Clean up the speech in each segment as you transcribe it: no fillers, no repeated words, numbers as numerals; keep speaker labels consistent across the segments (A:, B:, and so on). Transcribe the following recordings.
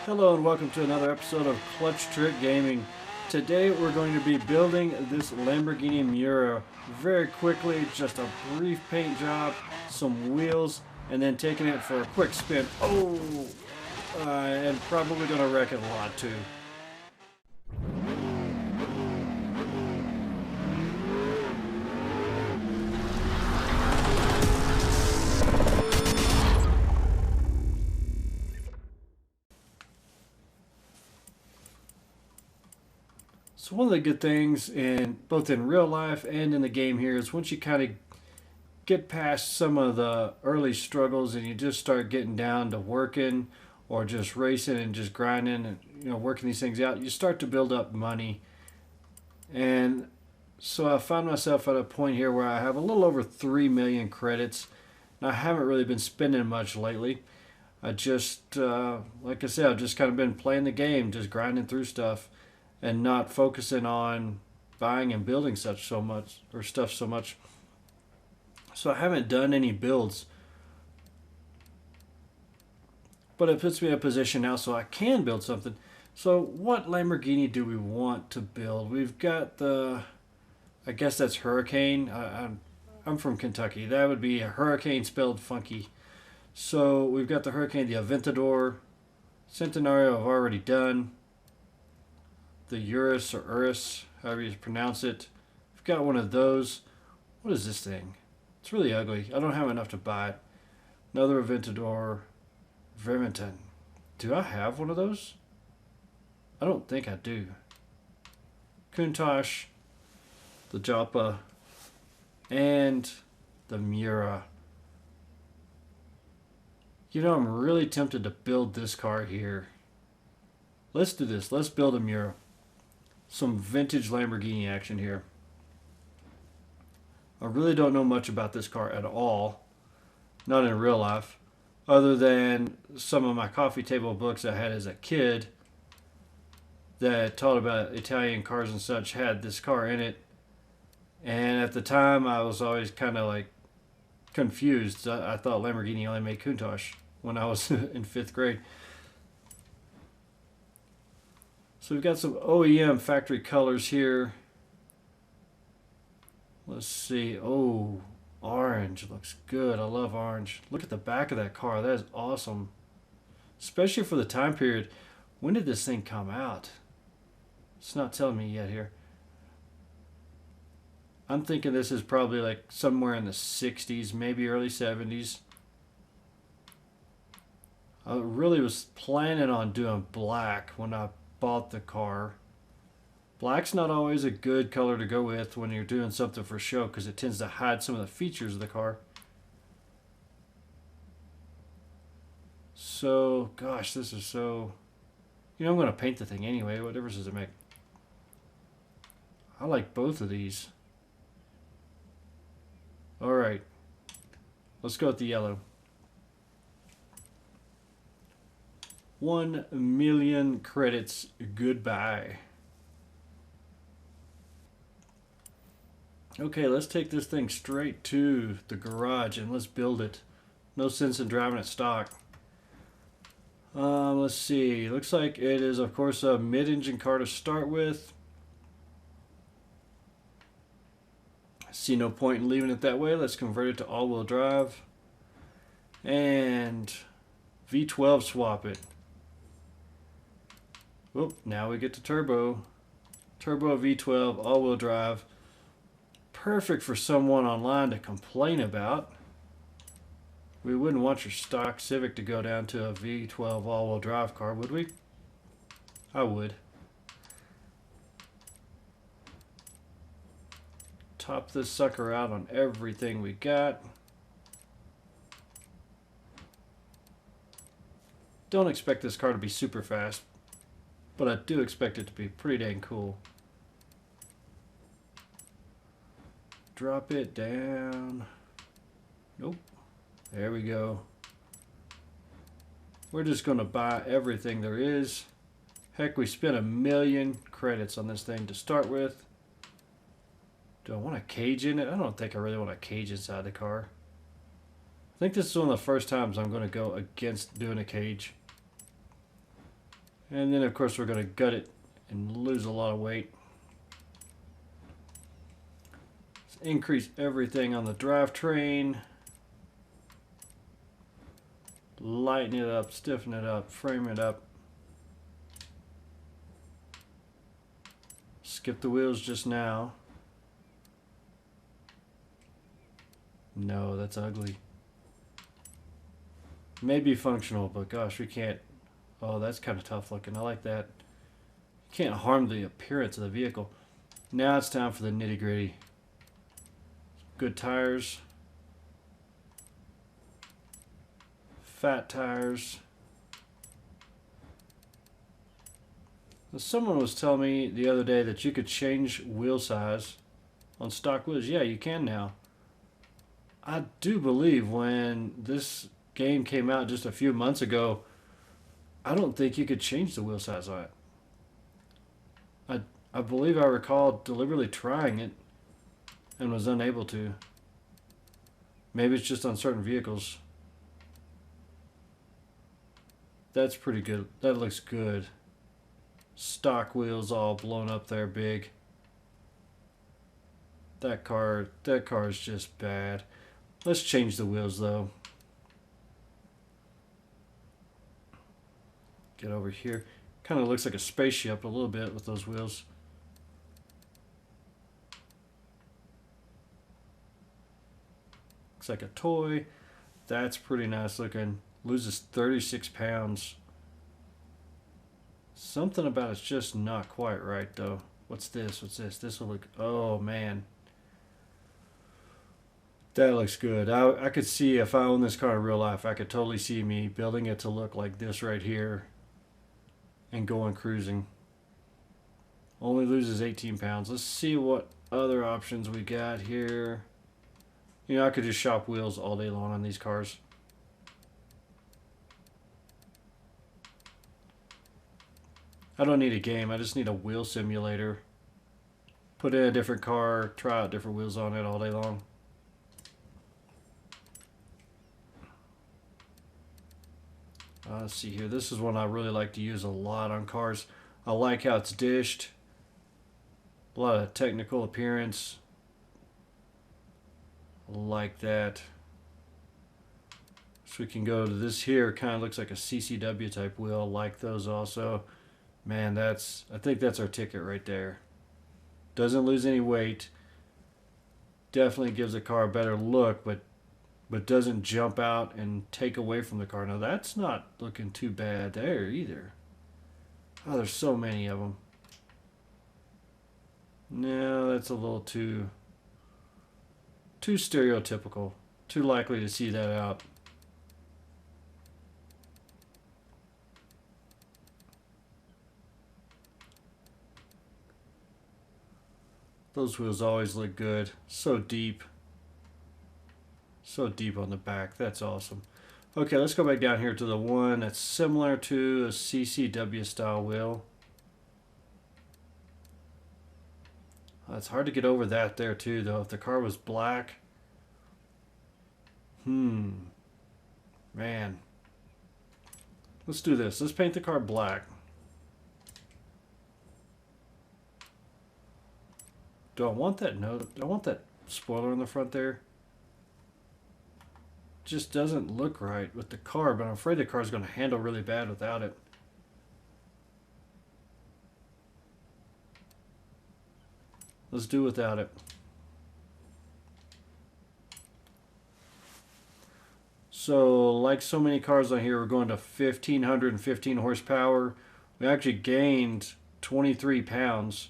A: Hello and welcome to another episode of Clutch Trick Gaming. Today we're going to be building this Lamborghini Miura very quickly, just a brief paint job, some wheels, and then taking it for a quick spin. And probably going to wreck it a lot too. So one of the good things in both in real life and in the game here is once you kind of get past some of the early struggles and you just start getting down to working or just racing and just grinding and working these things out, you start to build up money. And so I found myself at a point here where I have a little over 3 million credits. And I haven't really been spending much lately. I just, like I said, I've just kind of been playing the game, just grinding through stuff and not focusing on buying and building such so much or stuff so much. So I haven't done any builds. But it puts me in a position now so I can build something. So what Lamborghini do we want to build? We've got I guess that's Hurricane. I'm from Kentucky. That would be a Hurricane spelled funky. So we've got the Hurricane, the Aventador. Centenario I've already done. The Urus or Urus, however you pronounce it. I've got one of those. What is this thing? It's really ugly. I don't have enough to buy it. Another Aventador. Vermington. Do I have one of those? I don't think I do. Countach, the Joppa, and the Miura. I'm really tempted to build this car here. Let's do this. Let's build a Miura. Some vintage Lamborghini action here. I really don't know much about this car at all. Not in real life. Other than some of my coffee table books I had as a kid that taught about Italian cars and such had this car in it. And at the time I was always kind of like confused. I thought Lamborghini only made Countach when I was in 5th grade. So we've got some OEM factory colors here. Let's see. Oh, orange looks good. I love orange. Look at the back of that car. That is awesome. Especially for the time period. When did this thing come out? It's not telling me yet here. I'm thinking this is probably like somewhere in the 60s, maybe early 70s. I really was planning on doing black when I bought the car. Black's not always a good color to go with when you're doing something for show because it tends to hide some of the features of the car. So, gosh, this is so... I'm going to paint the thing anyway. What difference does it make? I like both of these. Alright. Let's go with the yellow. 1 million credits. Goodbye. Okay, let's take this thing straight to the garage and let's build it. No sense in driving it stock. Let's see. Looks like it is, of course, a mid-engine car to start with. I see no point in leaving it that way. Let's convert it to all-wheel drive. And V12 swap it. Whoop, now we get to turbo. Turbo V12, all-wheel drive. Perfect for someone online to complain about. We wouldn't want your stock Civic to go down to a V12 all-wheel drive car, would we? I would. Top this sucker out on everything we got. Don't expect this car to be super fast, but I do expect it to be pretty dang cool. Drop it down. Nope. There we go. We're just going to buy everything there is. Heck, we spent 1 million credits on this thing to start with. Do I want a cage in it? I don't think I really want a cage inside the car. I think this is one of the first times I'm going to go against doing a cage. And then of course we're going to gut it and lose a lot of weight. Let's increase everything on the drivetrain. Lighten it up, stiffen it up, frame it up. Skip the wheels just now. No, that's ugly. Maybe functional, but gosh, we can't. Oh, that's kind of tough looking. I like that. You can't harm the appearance of the vehicle. Now it's time for the nitty gritty. Good tires. Fat tires. Someone was telling me the other day that you could change wheel size on stock wheels. Yeah, you can now. I do believe when this game came out just a few months ago, I don't think you could change the wheel size on it. I believe I recall deliberately trying it and was unable to. Maybe it's just on certain vehicles. That's pretty good. That looks good. Stock wheels all blown up there big. That car is just bad. Let's change the wheels though. Get over here. Kind of looks like a spaceship a little bit with those wheels. Looks like a toy. That's pretty nice looking. Loses 36 pounds. Something about it's just not quite right though. What's this? What's this? This will look... Oh man. That looks good. I could see if I owned this car in real life, I could totally see me building it to look like this right here and going cruising. Only loses 18 pounds. Let's see what other options we got here. You know, I could just shop wheels all day long on these cars. I don't need a game. I just need a wheel simulator. Put in a different car, try out different wheels on it all day long. Let's see here. This is one I really like to use a lot on cars. I like how it's dished. A lot of technical appearance. Like that. So we can go to this here. Kind of looks like a CCW type wheel. Like those also. Man, I think that's our ticket right there. Doesn't lose any weight. Definitely gives the car a better look, but doesn't jump out and take away from the car. Now that's not looking too bad there either. Oh, there's so many of them. No, that's a little too stereotypical. Too likely to see that out. Those wheels always look good. So deep. So deep on the back. That's awesome. Okay, let's go back down here to the one that's similar to a CCW style wheel. It's hard to get over that there too though. If the car was black. Man. Let's do this. Let's paint the car black. Do I want that note? Do I want that spoiler on the front there? Just doesn't look right with the car, but I'm afraid the car's going to handle really bad without it. Let's do without it. So, like so many cars on here, we're going to 1,515 horsepower. We actually gained 23 pounds,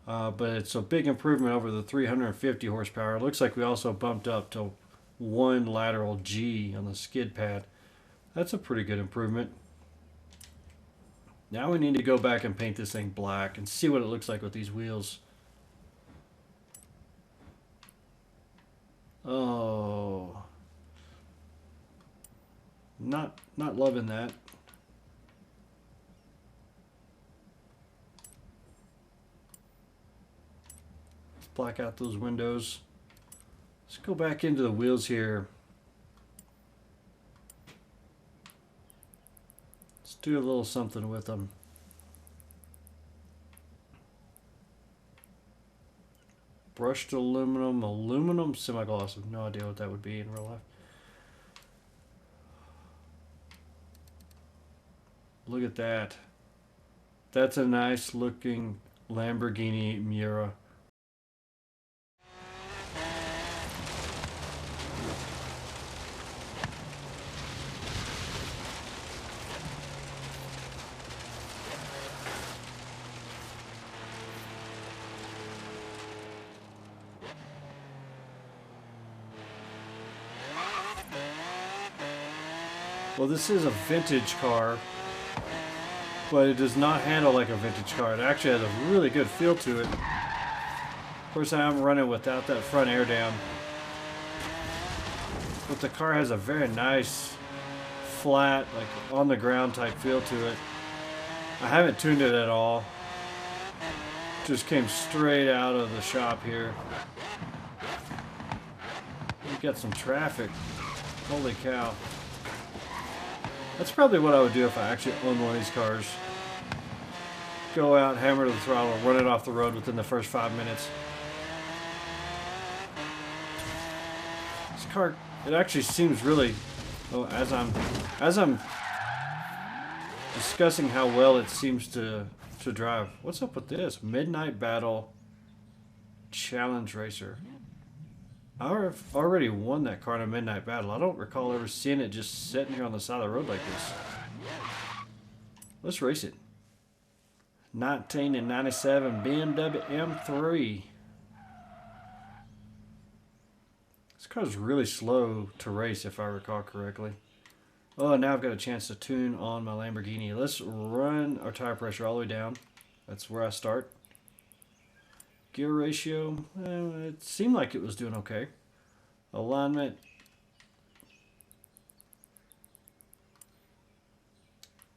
A: but it's a big improvement over the 350 horsepower. It looks like we also bumped up to one lateral G on the skid pad. That's a pretty good improvement. Now we need to go back and paint this thing black and see what it looks like with these wheels. Oh, not loving that. Let's black out those windows. Let's go back into the wheels here. Let's do a little something with them. brushed aluminum semi-gloss. I have no idea what that would be in real life. Look at that. That's a nice looking Lamborghini Miura. Well, this is a vintage car, but it does not handle like a vintage car. It actually has a really good feel to it. Of course, I am running without that front air dam, but the car has a very nice, flat, like on the ground type feel to it. I haven't tuned it at all. Just came straight out of the shop here. We got some traffic. Holy cow. That's probably what I would do if I actually owned one of these cars. Go out, hammer to the throttle, run it off the road within the first 5 minutes. This car, it actually seems really, oh, as I'm discussing how well it seems to drive. What's up with this? Midnight Battle Challenge Racer. I've already won that car in a Midnight Battle. I don't recall ever seeing it just sitting here on the side of the road like this. Let's race it. 1997 BMW M3. This car is really slow to race if I recall correctly. Oh, now I've got a chance to tune on my Lamborghini. Let's run our tire pressure all the way down. That's where I start. Gear ratio, it seemed like it was doing okay. Alignment.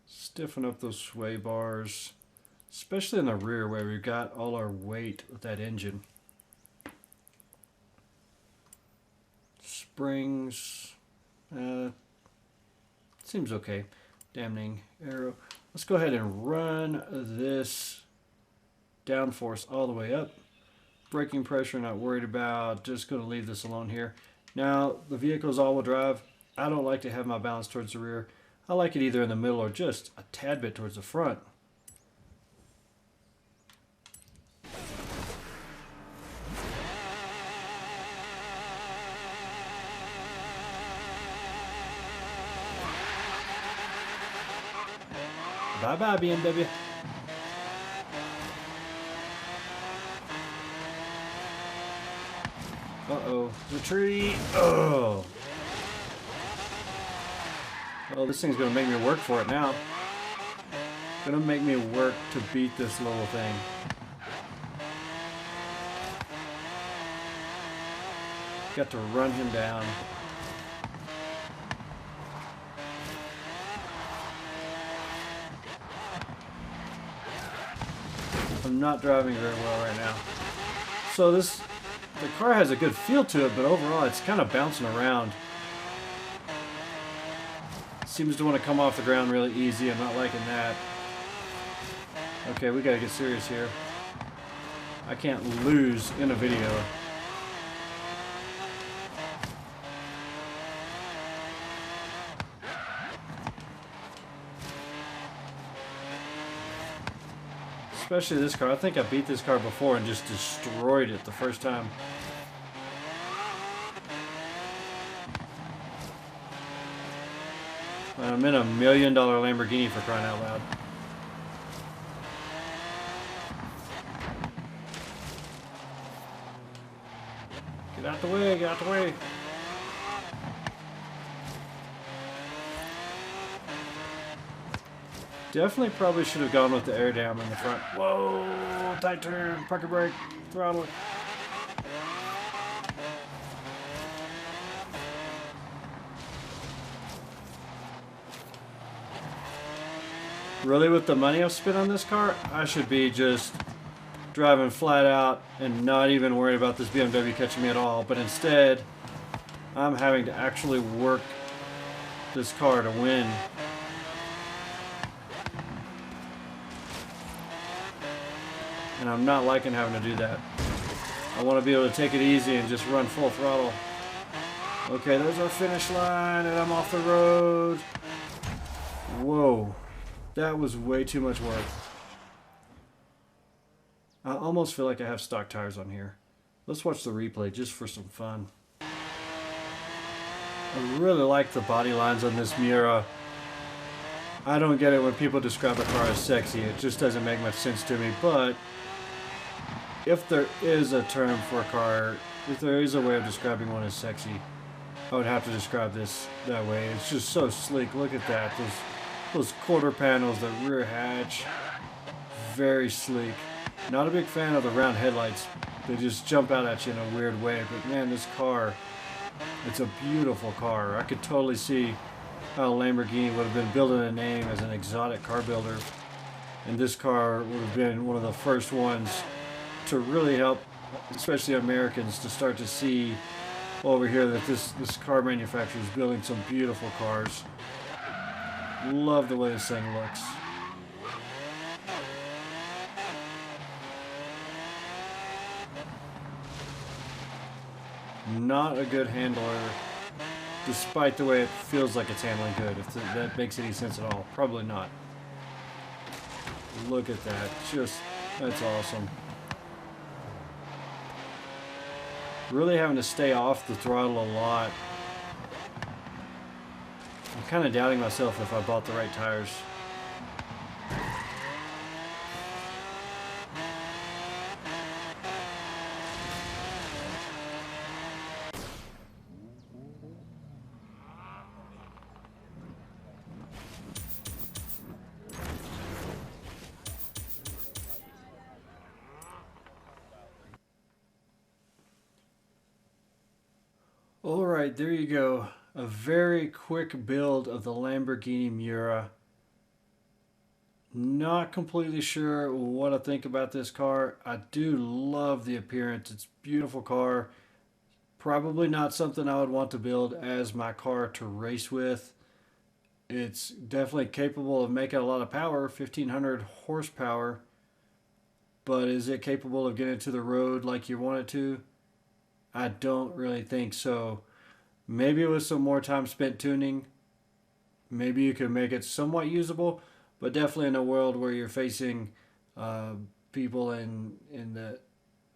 A: Stiffen up those sway bars, especially in the rear where we've got all our weight with that engine. Springs, seems okay. Damning arrow. Let's go ahead and run this downforce all the way up. Braking pressure, not worried about. Just going to leave this alone here. Now, the vehicle is all-wheel drive. I don't like to have my balance towards the rear. I like it either in the middle or just a tad bit towards the front. Bye-bye, BMW. Uh-oh. The tree. Oh. Oh, this thing's going to make me work for it now. Going to make me work to beat this little thing. Got to run him down. I'm not driving very well right now. So the car has a good feel to it, but overall it's kind of bouncing around. Seems to want to come off the ground really easy. I'm not liking that. Okay, we gotta get serious here. I can't lose in a video. Especially this car. I think I beat this car before and just destroyed it the first time. I'm in a $1 million Lamborghini for crying out loud. Get out the way, get out the way. Definitely probably should have gone with the air dam in the front. Whoa, tight turn, parking brake, throttle. Really, with the money I've spent on this car, I should be just driving flat out and not even worried about this BMW catching me at all. But instead, I'm having to actually work this car to win. And I'm not liking having to do that. I want to be able to take it easy and just run full throttle. Okay, there's our finish line, and I'm off the road. Whoa, that was way too much work. I almost feel like I have stock tires on here. Let's watch the replay just for some fun. I really like the body lines on this Miura. I don't get it when people describe a car as sexy. It just doesn't make much sense to me, but if there is a term for a car, if there is a way of describing one as sexy, I would have to describe this that way. It's just so sleek. Look at that. Those quarter panels, the rear hatch, very sleek. Not a big fan of the round headlights. They just jump out at you in a weird way. But man, this car, it's a beautiful car. I could totally see how Lamborghini would have been building a name as an exotic car builder. And this car would have been one of the first ones to really help, especially Americans, to start to see over here that this car manufacturer is building some beautiful cars. Love the way this thing looks. Not a good handler, despite the way it feels like it's handling good. If that makes any sense at all. Probably not. Look at that. That's awesome. Really having to stay off the throttle a lot. I'm kind of doubting myself if I bought the right tires. Alright, there you go. A very quick build of the Lamborghini Miura. Not completely sure what I think about this car. I do love the appearance. It's a beautiful car. Probably not something I would want to build as my car to race with. It's definitely capable of making a lot of power, 1500 horsepower. But is it capable of getting to the road like you want it to? I don't really think so. Maybe with some more time spent tuning, maybe you could make it somewhat usable, but definitely in a world where you're facing people in the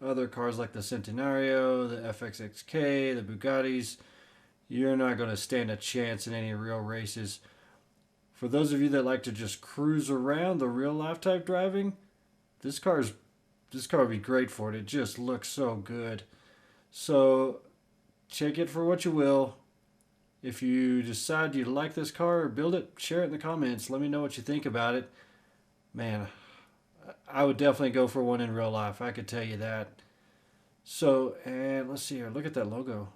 A: other cars like the Centenario, the FXXK, the Bugattis, you're not going to stand a chance in any real races. For those of you that like to just cruise around the real life type driving, this car would be great for it. It just looks so good. So check it for what you will. If you decide you like this car or build it, share it in the comments. Let me know what you think about it. Man, I would definitely go for one in real life. I could tell you that. So, and let's see here. Look at that logo.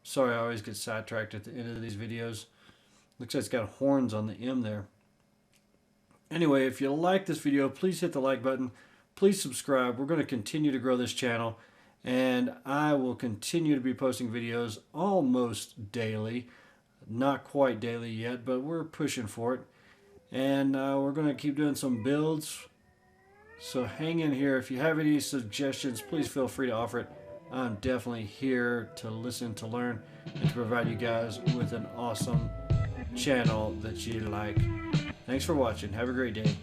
A: Sorry, I always get sidetracked at the end of these videos. Looks like it's got horns on the M there. Anyway, if you like this video, please hit the like button. Please subscribe. We're going to continue to grow this channel, and I will continue to be posting videos almost daily. Not quite daily yet, but we're pushing for it. And we're going to keep doing some builds. So hang in here. If you have any suggestions, please feel free to offer it. I'm definitely here to listen, to learn, and to provide you guys with an awesome channel that you like. Thanks for watching. Have a great day.